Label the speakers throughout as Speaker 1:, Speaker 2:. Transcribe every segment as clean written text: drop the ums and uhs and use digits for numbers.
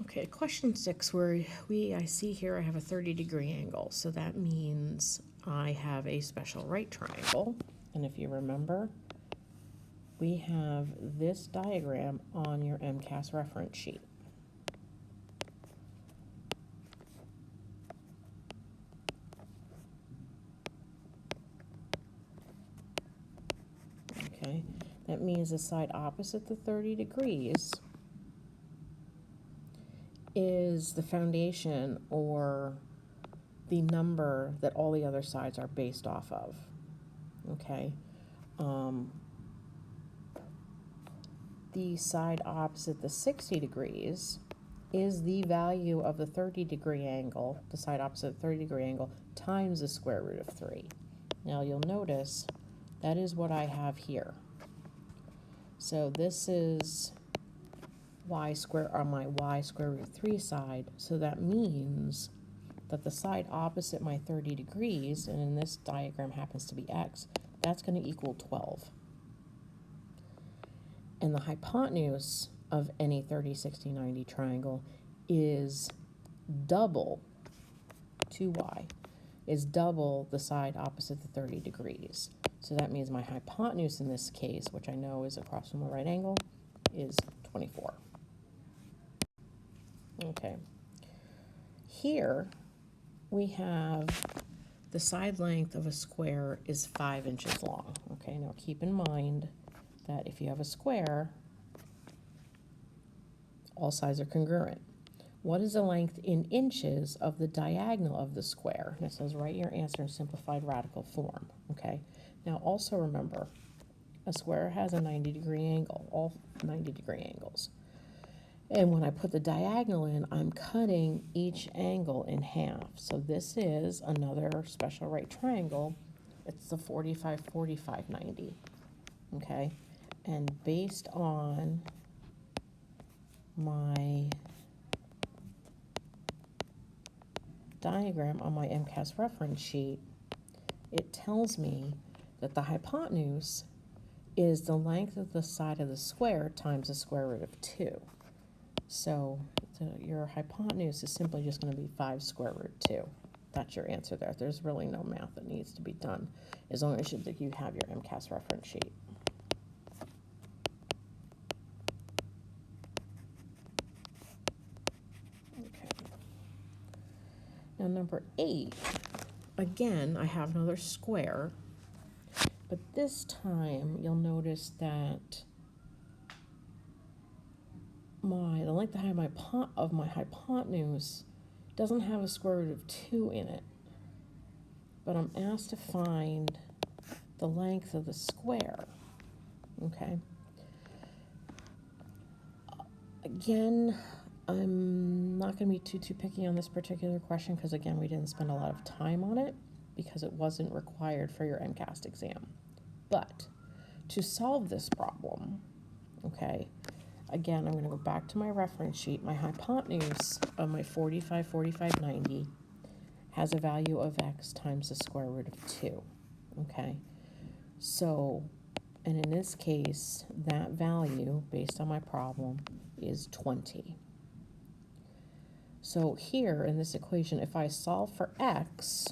Speaker 1: Okay, question 6, where I see here I have a 30-degree angle, so that means I have a special right triangle. And if you remember, we have this diagram on your MCAS reference sheet. Okay, that means the side opposite the 30 degrees is the foundation, or the number that all the other sides are based off of. Okay, the side opposite the 60 degrees is the value of the 30-degree angle, the side opposite the 30-degree angle, times the square root of 3. Now you'll notice that is what I have here. So this is y squared on my y square root 3 side, so that means that the side opposite my 30 degrees, and in this diagram happens to be x, that's going to equal 12. And the hypotenuse of any 30, 60, 90 triangle is double 2y, is double the side opposite the 30 degrees. So that means my hypotenuse in this case, which I know is across from a right angle, is 24. Okay. Here we have the side length of a square is 5 inches long. Okay, now keep in mind that if you have a square, all sides are congruent. What is the length in inches of the diagonal of the square? And it says write your answer in simplified radical form. Okay, now also remember, a square has a 90-degree angle, all 90-degree angles. And when I put the diagonal in, I'm cutting each angle in half. So this is another special right triangle. It's the 45, 45, 90. Okay, and based on my diagram on my MCAS reference sheet, it tells me that the hypotenuse is the length of the side of the square times the square root of 2. So your hypotenuse is simply just going to be 5 square root 2. That's your answer there. There's really no math that needs to be done, as long as you have your MCAS reference sheet. Okay. Now number 8, again, I have another square, but this time you'll notice that the length of my hypotenuse doesn't have a square root of 2 in it, but I'm asked to find the length of the square. Okay. Again, I'm not going to be too picky on this particular question because, again, we didn't spend a lot of time on it because it wasn't required for your MCAS exam. But to solve this problem, okay, again, I'm going to go back to my reference sheet. My hypotenuse of my 45, 45, 90 has a value of x times the square root of 2, okay? So, and in this case, that value, based on my problem, is 20. So here in this equation, if I solve for x,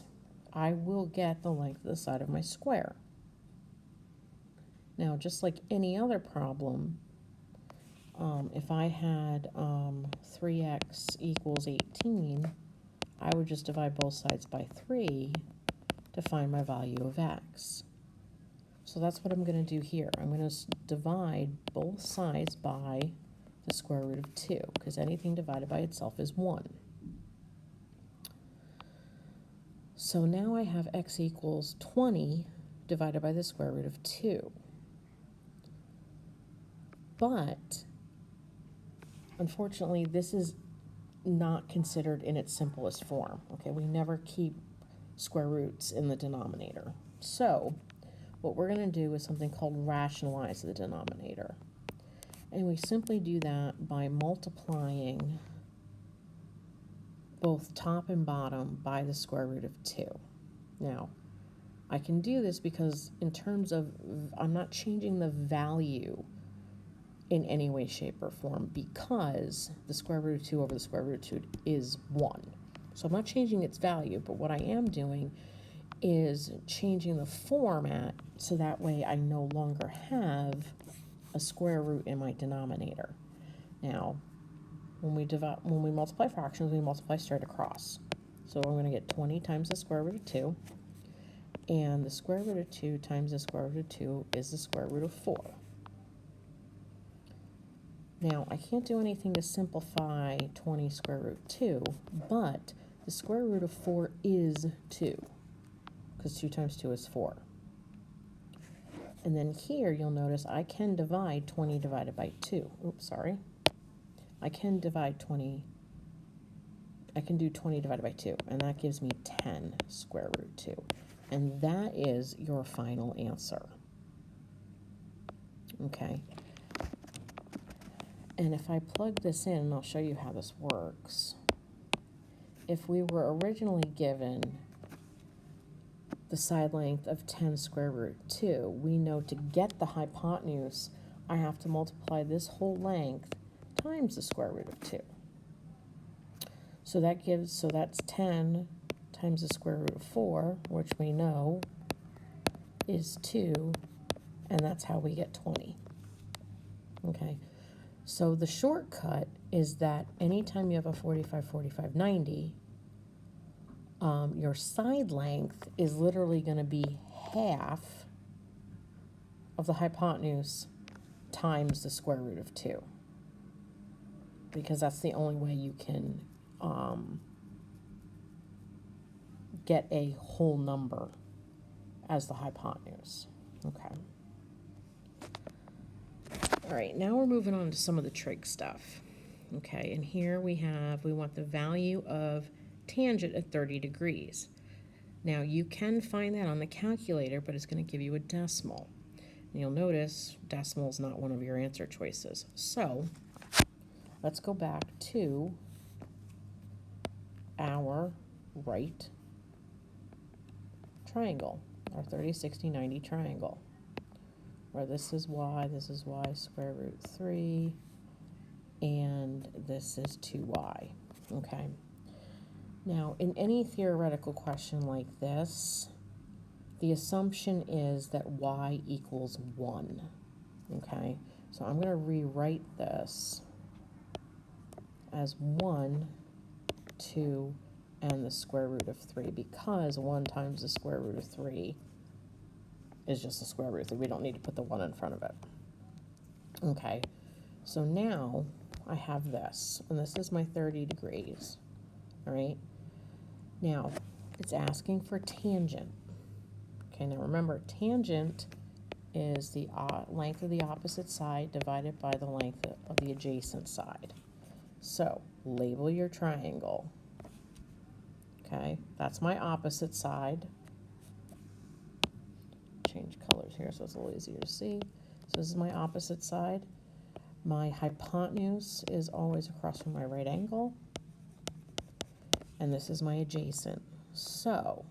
Speaker 1: I will get the length of the side of my square. Now, just like any other problem, if I had 3x equals 18, I would just divide both sides by 3 to find my value of x. So that's what I'm going to do here. I'm going to divide both sides by the square root of 2, because anything divided by itself is 1. So now I have x equals 20 divided by the square root of 2. But unfortunately, this is not considered in its simplest form. Okay, we never keep square roots in the denominator. So what we're going to do is something called rationalize the denominator. And we simply do that by multiplying both top and bottom by the square root of 2. Now, I can do this because in terms of, I'm not changing the value in any way, shape, or form because the square root of 2 over the square root of 2 is 1. So I'm not changing its value, but what I am doing is changing the format so that way I no longer have a square root in my denominator. Now, when we multiply fractions, we multiply straight across. So I'm going to get 20 times the square root of 2, and the square root of 2 times the square root of 2 is the square root of 4. Now, I can't do anything to simplify 20 square root 2, but the square root of 4 is 2, because 2 times 2 is 4. And then here, you'll notice I can divide 20 divided by 2. Oops, sorry. I can do 20 divided by 2, and that gives me 10 square root 2. And that is your final answer. Okay. And if I plug this in, and I'll show you how this works. If we were originally given the side length of 10 square root 2, we know to get the hypotenuse, I have to multiply this whole length times the square root of 2. So that's 10 times the square root of 4, which we know is 2, and that's how we get 20. Okay, so the shortcut is that anytime you have a 45, 45, 90, your side length is literally going to be half of the hypotenuse times the square root of 2, because that's the only way you can get a whole number as the hypotenuse. Okay. All right, now we're moving on to some of the trig stuff. Okay, and here we want the value of tangent at 30 degrees. Now you can find that on the calculator, but it's going to give you a decimal. And you'll notice decimal is not one of your answer choices. So let's go back to our right triangle, our 30, 60, 90 triangle, where this is y square root 3, and this is 2y. Okay. Now, in any theoretical question like this, the assumption is that y equals 1. Okay, so I'm going to rewrite this as 1, 2, and the square root of 3, because 1 times the square root of 3 is just the square root of 3. We don't need to put the 1 in front of it. Okay, so now I have this, and this is my 30 degrees. All right, now it's asking for tangent. Okay, now remember, tangent is the length of the opposite side divided by the length of the adjacent side. So label your triangle. Okay, that's my opposite side. Change colors here so it's a little easier to see. So this is my opposite side. My hypotenuse is always across from my right angle. And this is my adjacent. So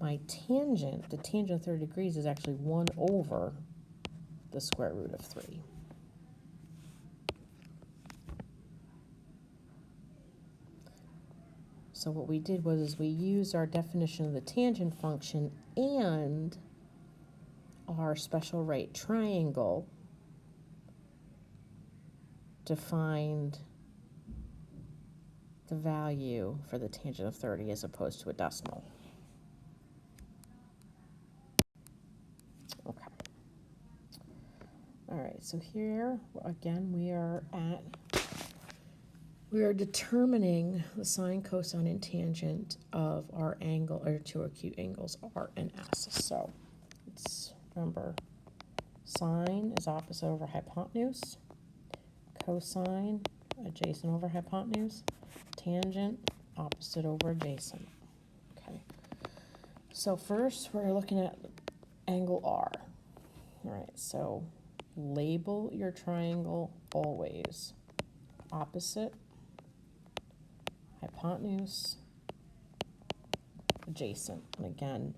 Speaker 1: my tangent, the tangent of 30 degrees, is actually 1 over the square root of 3. So what we did was we used our definition of the tangent function and our special right triangle to find the value for the tangent of 30 as opposed to a decimal. Okay. All right, so here again we are determining the sine, cosine, and tangent of our angle, or two acute angles R and S. So let's remember, sine is opposite over hypotenuse, cosine adjacent over hypotenuse, tangent opposite over adjacent. Okay. So first we're looking at angle R. All right, so label your triangle always opposite, hypotenuse, adjacent. And again,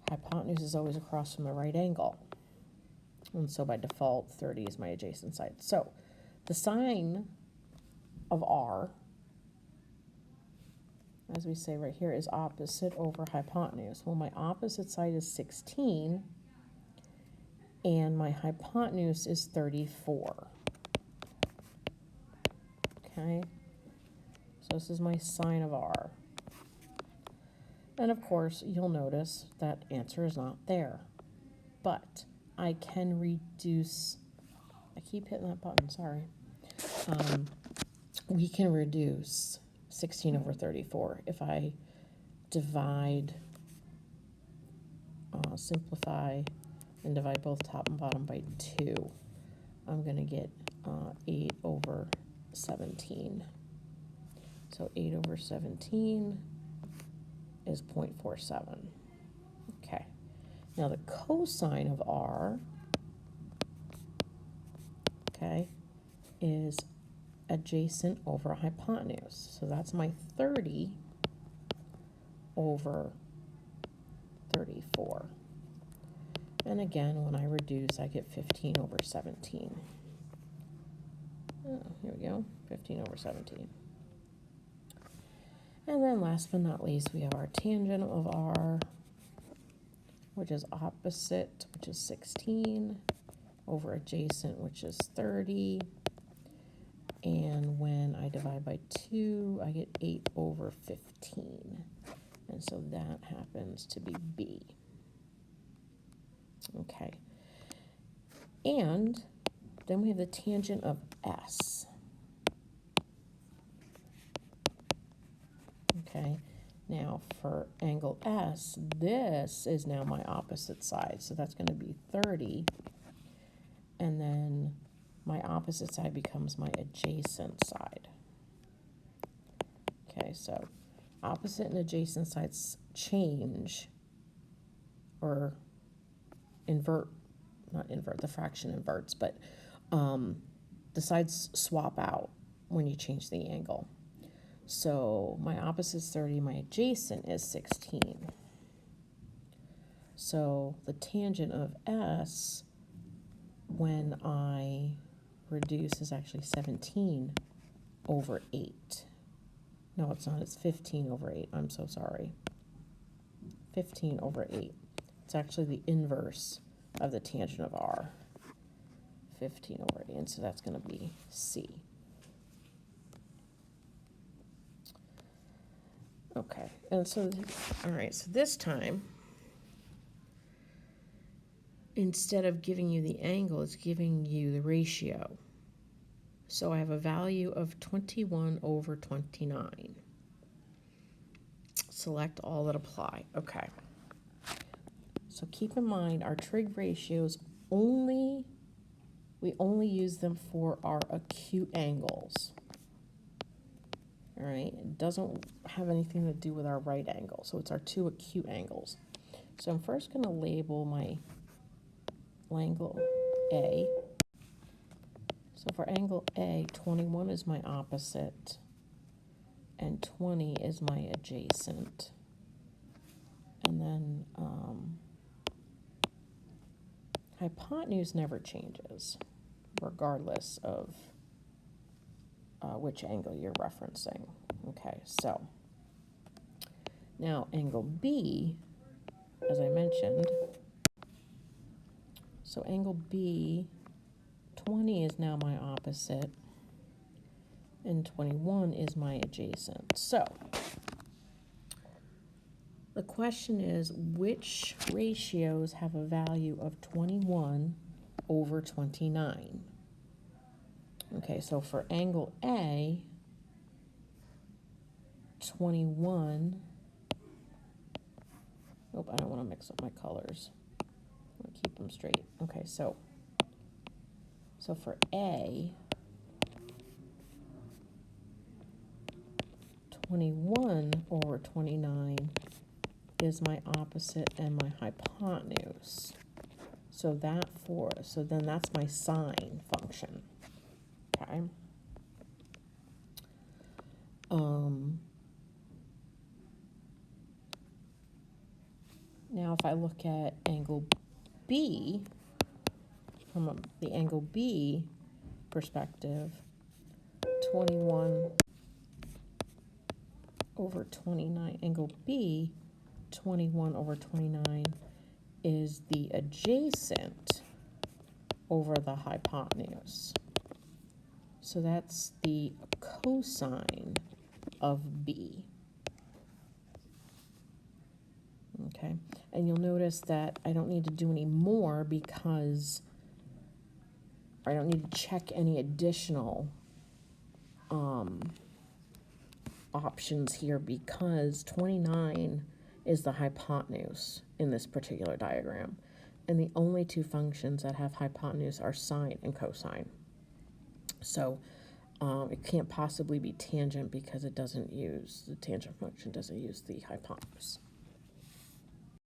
Speaker 1: hypotenuse is always across from the right angle. And so by default, 30 is my adjacent side. So the sine of r, as we say right here, is opposite over hypotenuse. Well, my opposite side is 16, and my hypotenuse is 34. Okay, so this is my sine of r. And of course, you'll notice that answer is not there. But I can reduce, I keep hitting that button, sorry. We can reduce 16 over 34 if I divide, simplify, and divide both top and bottom by 2. I'm going to get 8 over 17. So 8 over 17 is 0.47. Okay. Now the cosine of r, okay, is adjacent over hypotenuse. So that's my 30 over 34. And again, when I reduce, I get 15 over 17. Oh, here we go, 15 over 17. And then last but not least, we have our tangent of r, which is opposite, which is 16, over adjacent, which is 30. And when I divide by 2, I get 8 over 15. And so that happens to be B. Okay. And then we have the tangent of S. Okay. Now for angle S, this is now my opposite side. So that's going to be 30. And then my opposite side becomes my adjacent side. Okay, so opposite and adjacent sides change, or invert, not invert, the fraction inverts, but the sides swap out when you change the angle. So my opposite is 30, my adjacent is 16. So the tangent of S, when I reduce, is actually 17 over 8. No, it's not. It's 15 over 8. I'm so sorry. 15 over 8. It's actually the inverse of the tangent of R. 15 over 8. And so that's going to be C. Okay. And so, all right. So this time, instead of giving you the angle, it's giving you the ratio. So I have a value of 21 over 29. Select all that apply. Okay. So keep in mind our trig ratios we only use them for our acute angles. All right. It doesn't have anything to do with our right angle. So it's our two acute angles. So I'm first going to label my angle A. So for angle A, 21 is my opposite, and 20 is my adjacent. And then hypotenuse never changes, regardless of which angle you're referencing. Okay, so now angle B, as I mentioned, so angle B, 20 is now my opposite, and 21 is my adjacent. So the question is, which ratios have a value of 21 over 29? Okay, so for angle A, 21, oh, I don't want to mix up my colors. I want to keep them straight. Okay, so for A, 21 over 29 is my opposite and my hypotenuse. So then that's my sine function. Okay. Now if I look at angle B, from the angle B perspective, 21 over 29, angle B, 21 over 29 is the adjacent over the hypotenuse. So that's the cosine of B. Okay, and you'll notice that I don't need to do any more because I don't need to check any additional options here because 29 is the hypotenuse in this particular diagram. And the only two functions that have hypotenuse are sine and cosine. So it can't possibly be tangent because it doesn't use, the tangent function doesn't use the hypotenuse.